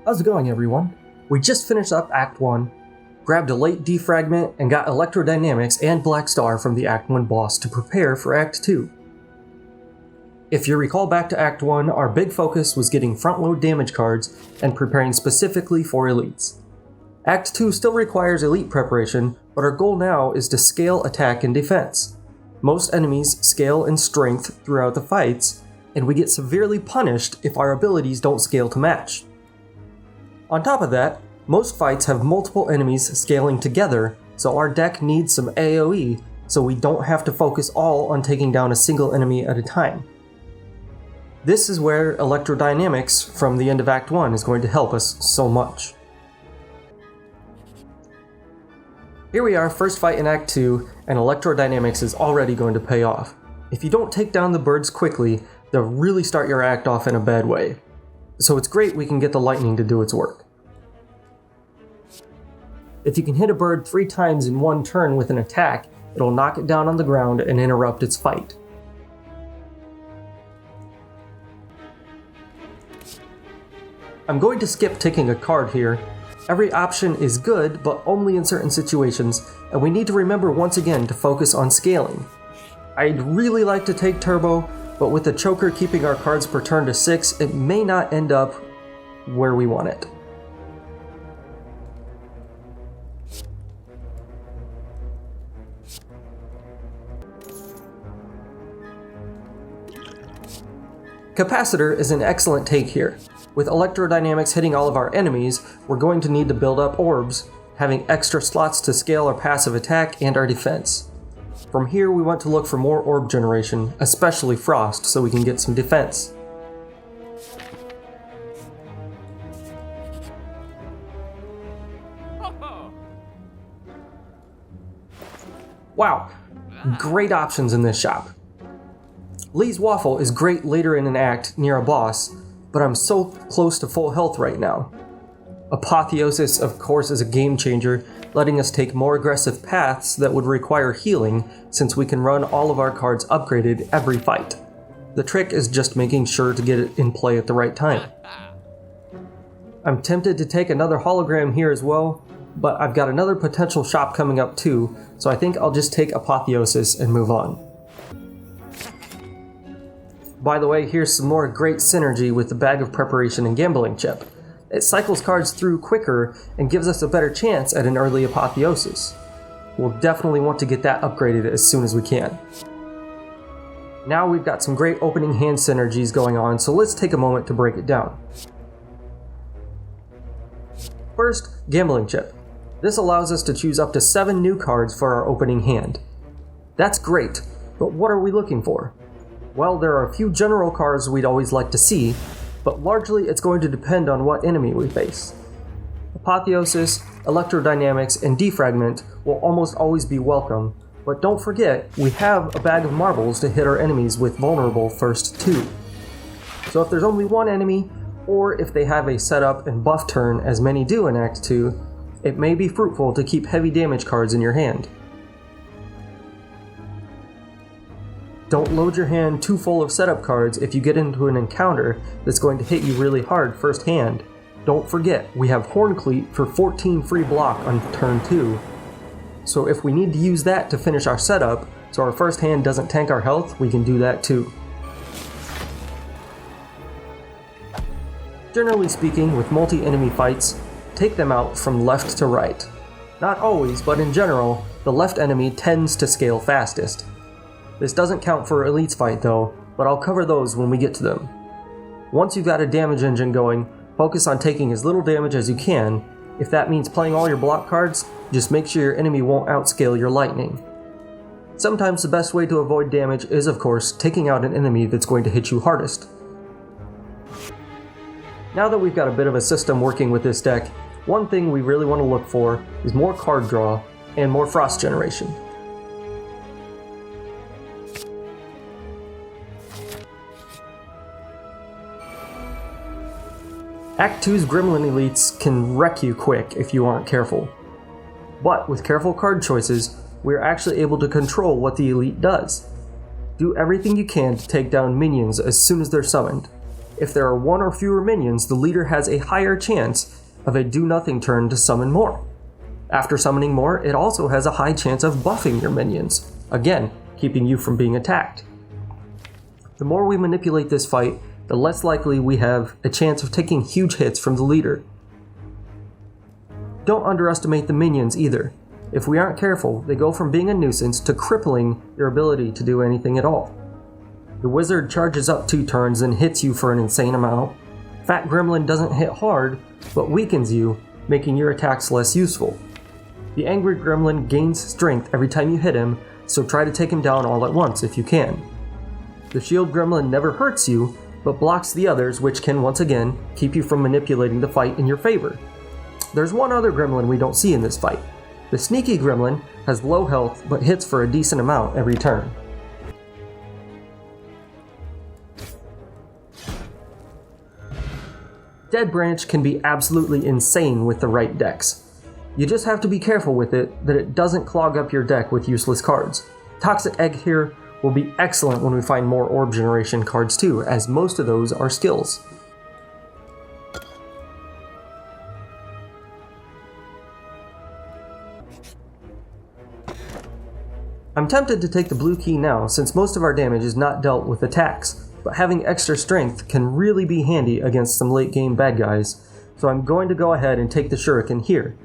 How's it going, everyone? We just finished up Act 1, grabbed a late defragment, and got Electrodynamics and Black Star from the Act 1 boss to prepare for Act 2. If you recall back to Act 1, our big focus was getting front-load damage cards and preparing specifically for elites. Act 2 still requires elite preparation, but our goal now is to scale attack and defense. Most enemies scale in strength throughout the fights, and we get severely punished if our abilities don't scale to match. On top of that, most fights have multiple enemies scaling together, so our deck needs some AoE so we don't have to focus all on taking down a single enemy at a time. This is where Electrodynamics from the end of Act 1 is going to help us so much. Here we are, first fight in Act 2, and Electrodynamics is already going to pay off. If you don't take down the birds quickly, they'll really start your act off in a bad way. So it's great we can get the lightning to do its work. If you can hit a bird 3 times in one turn with an attack, it'll knock it down on the ground and interrupt its fight. I'm going to skip taking a card here. Every option is good, but only in certain situations, and we need to remember once again to focus on scaling. I'd really like to take Turbo, but with the choker keeping our cards per turn to 6, it may not end up where we want it. Capacitor is an excellent take here. With Electrodynamics hitting all of our enemies, we're going to need to build up orbs, having extra slots to scale our passive attack and our defense. From here we want to look for more orb generation, especially Frost, so we can get some defense. Wow, great options in this shop. Lee's Waffle is great later in an act near a boss, but I'm so close to full health right now. Apotheosis, of course, is a game changer, letting us take more aggressive paths that would require healing, since we can run all of our cards upgraded every fight. The trick is just making sure to get it in play at the right time. I'm tempted to take another hologram here as well, but I've got another potential shop coming up too, so I think I'll just take Apotheosis and move on. By the way, here's some more great synergy with the Bag of Preparation and Gambling Chip. It cycles cards through quicker and gives us a better chance at an early Apotheosis. We'll definitely want to get that upgraded as soon as we can. Now we've got some great opening hand synergies going on, so let's take a moment to break it down. First, Gambling Chip. This allows us to choose up to 7 new cards for our opening hand. That's great, but what are we looking for? Well, there are a few general cards we'd always like to see, but largely it's going to depend on what enemy we face. Apotheosis, Electrodynamics, and Defragment will almost always be welcome, but don't forget, we have a bag of marbles to hit our enemies with vulnerable first 2. So if there's only one enemy, or if they have a setup and buff turn as many do in Act 2, it may be fruitful to keep heavy damage cards in your hand. Don't load your hand too full of setup cards if you get into an encounter that's going to hit you really hard first hand. Don't forget, we have Horncleat for 14 free block on turn 2. So if we need to use that to finish our setup, so our first hand doesn't tank our health, we can do that too. Generally speaking, with multi-enemy fights, take them out from left to right. Not always, but in general, the left enemy tends to scale fastest. This doesn't count for Elite's fight though, but I'll cover those when we get to them. Once you've got a damage engine going, focus on taking as little damage as you can. If that means playing all your block cards, just make sure your enemy won't outscale your lightning. Sometimes the best way to avoid damage is, of course, taking out an enemy that's going to hit you hardest. Now that we've got a bit of a system working with this deck, one thing we really want to look for is more card draw and more Frost generation. Act 2's Gremlin elites can wreck you quick if you aren't careful. But with careful card choices, we're actually able to control what the elite does. Do everything you can to take down minions as soon as they're summoned. If there are one or fewer minions, the leader has a higher chance of a do-nothing turn to summon more. After summoning more, it also has a high chance of buffing your minions, again, keeping you from being attacked. The more we manipulate this fight, the less likely we have a chance of taking huge hits from the leader. Don't underestimate the minions either. If we aren't careful, they go from being a nuisance to crippling your ability to do anything at all. The wizard charges up 2 turns and hits you for an insane amount. Fat Gremlin doesn't hit hard, but weakens you, making your attacks less useful. The angry Gremlin gains strength every time you hit him, so try to take him down all at once if you can. The shield Gremlin never hurts you, but blocks the others, which can once again keep you from manipulating the fight in your favor. There's one other Gremlin we don't see in this fight. The sneaky Gremlin has low health but hits for a decent amount every turn. Dead Branch can be absolutely insane with the right decks. You just have to be careful with it that it doesn't clog up your deck with useless cards. Toxic Egg here will be excellent when we find more orb generation cards too, as most of those are skills. I'm tempted to take the blue key now since most of our damage is not dealt with attacks, but having extra strength can really be handy against some late game bad guys, so I'm going to go ahead and take the shuriken here.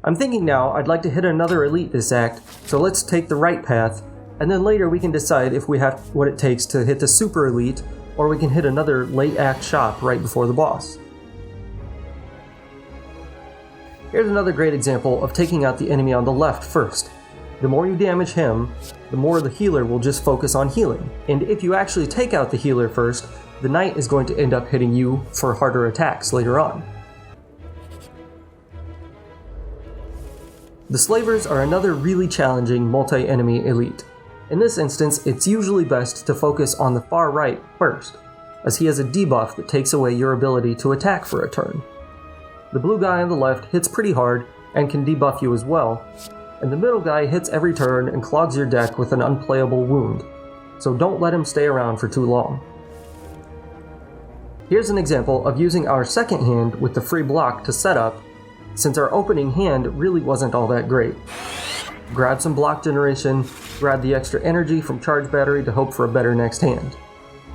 I'm thinking now I'd like to hit another elite this act, so let's take the right path, and then later we can decide if we have what it takes to hit the super elite, or we can hit another late act shop right before the boss. Here's another great example of taking out the enemy on the left first. The more you damage him, the more the healer will just focus on healing. And if you actually take out the healer first, the knight is going to end up hitting you for harder attacks later on. The slavers are another really challenging multi-enemy elite. In this instance, it's usually best to focus on the far right first, as he has a debuff that takes away your ability to attack for a turn. The blue guy on the left hits pretty hard and can debuff you as well, and the middle guy hits every turn and clogs your deck with an unplayable wound, so don't let him stay around for too long. Here's an example of using our second hand with the free block to set up, since our opening hand really wasn't all that great. Grab some block generation, grab the extra energy from charge battery to hope for a better next hand.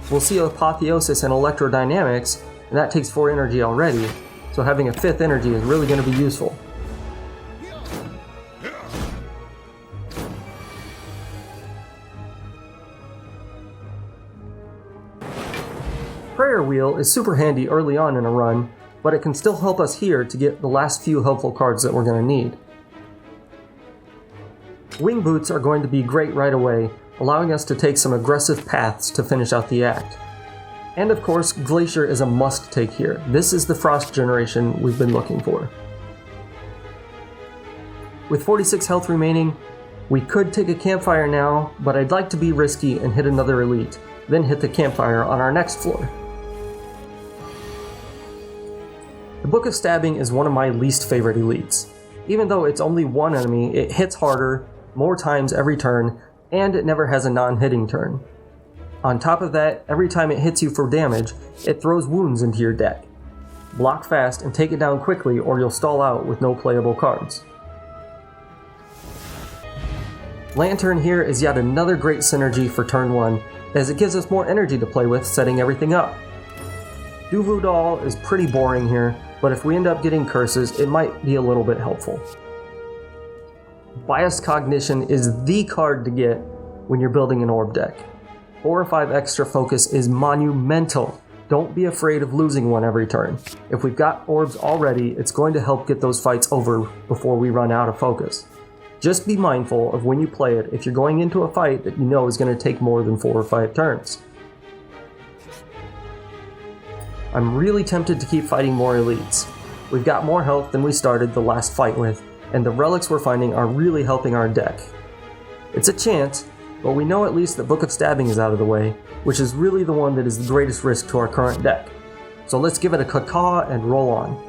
We'll see Apotheosis and Electrodynamics, and that takes 4 energy already, so having a 5th energy is really going to be useful. Prayer Wheel is super handy early on in a run, but it can still help us here to get the last few helpful cards that we're going to need. Wing Boots are going to be great right away, allowing us to take some aggressive paths to finish out the act. And of course, Glacier is a must-take here. This is the frost generation we've been looking for. With 46 health remaining, we could take a campfire now, but I'd like to be risky and hit another elite, then hit the campfire on our next floor. The Book of Stabbing is one of my least favorite elites. Even though it's only one enemy, it hits harder, more times every turn, and it never has a non-hitting turn. On top of that, every time it hits you for damage, it throws wounds into your deck. Block fast and take it down quickly or you'll stall out with no playable cards. Lantern here is yet another great synergy for turn 1, as it gives us more energy to play with setting everything up. Duvu Doll is pretty boring here, but if we end up getting curses, it might be a little bit helpful. Biased Cognition is the card to get when you're building an orb deck. 4 or 5 extra focus is monumental. Don't be afraid of losing one every turn. If we've got orbs already, it's going to help get those fights over before we run out of focus. Just be mindful of when you play it if you're going into a fight that you know is going to take more than 4 or 5 turns. I'm really tempted to keep fighting more elites. We've got more health than we started the last fight with, and the relics we're finding are really helping our deck. It's a chance, but we know at least that Book of Stabbing is out of the way, which is really the one that is the greatest risk to our current deck. So let's give it a caw and roll on.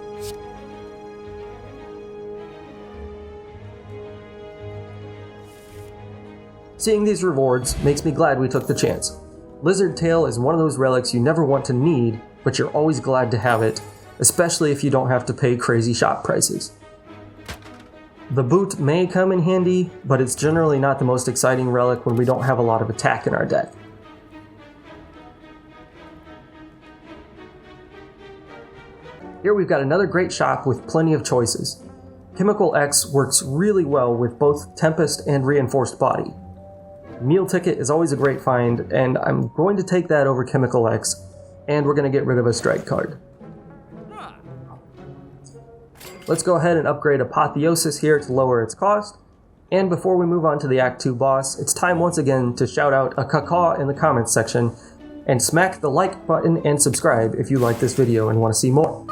Seeing these rewards makes me glad we took the chance. Lizard Tail is one of those relics you never want to need, but you're always glad to have it, especially if you don't have to pay crazy shop prices. The boot may come in handy, but it's generally not the most exciting relic when we don't have a lot of attack in our deck. Here we've got another great shop with plenty of choices. Chemical X works really well with both Tempest and Reinforced Body. Meal Ticket is always a great find, and I'm going to take that over Chemical X, and we're going to get rid of a strike card. Let's go ahead and upgrade Apotheosis here to lower its cost, and before we move on to the Act 2 boss, it's time once again to shout out a caw in the comments section, and smack the like button and subscribe if you like this video and want to see more.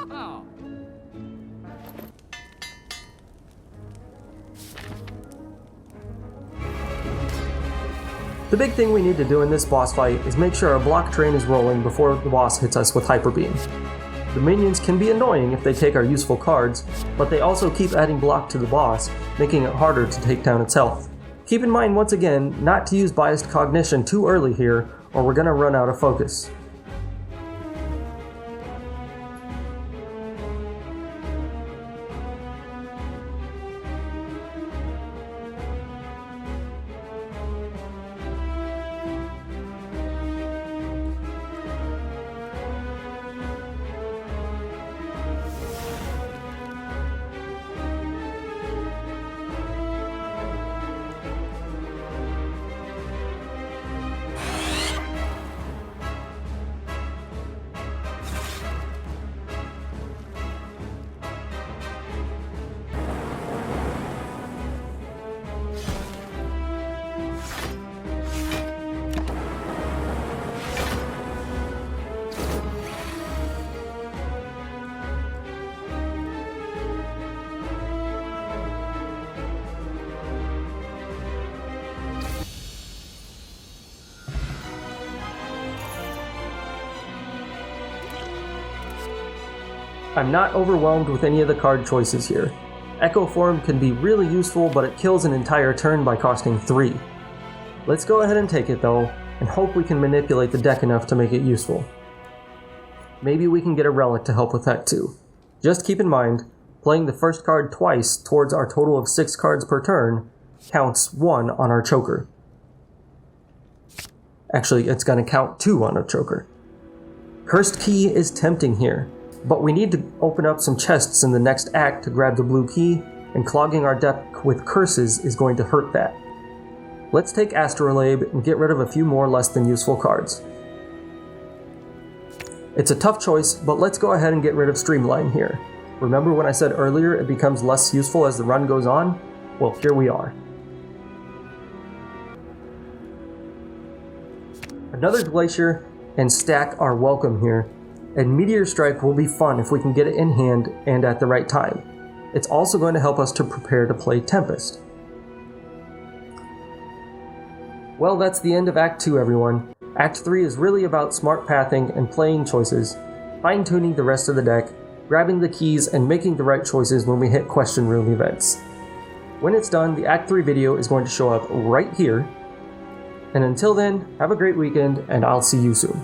The big thing we need to do in this boss fight is make sure our block train is rolling before the boss hits us with Hyper Beam. The minions can be annoying if they take our useful cards, but they also keep adding block to the boss, making it harder to take down its health. Keep in mind once again not to use Biased Cognition too early here, or we're gonna run out of focus. I'm not overwhelmed with any of the card choices here. Echo Form can be really useful, but it kills an entire turn by costing 3. Let's go ahead and take it though, and hope we can manipulate the deck enough to make it useful. Maybe we can get a relic to help with that too. Just keep in mind, playing the first card twice towards our total of 6 cards per turn counts 1 on our choker. Actually, it's going to count 2 on our choker. Cursed Key is tempting here, but we need to open up some chests in the next act to grab the blue key, and clogging our deck with curses is going to hurt that. Let's take Astrolabe and get rid of a few more less than useful cards. It's a tough choice, but let's go ahead and get rid of Streamline here. Remember when I said earlier it becomes less useful as the run goes on? Well, here we are. Another Glacier and Stack are welcome here, and Meteor Strike will be fun if we can get it in hand and at the right time. It's also going to help us to prepare to play Tempest. Well, that's the end of Act 2, everyone. Act 3 is really about smart pathing and playing choices, fine-tuning the rest of the deck, grabbing the keys, and making the right choices when we hit Question Room events. When it's done, the Act 3 video is going to show up right here. And until then, have a great weekend, and I'll see you soon.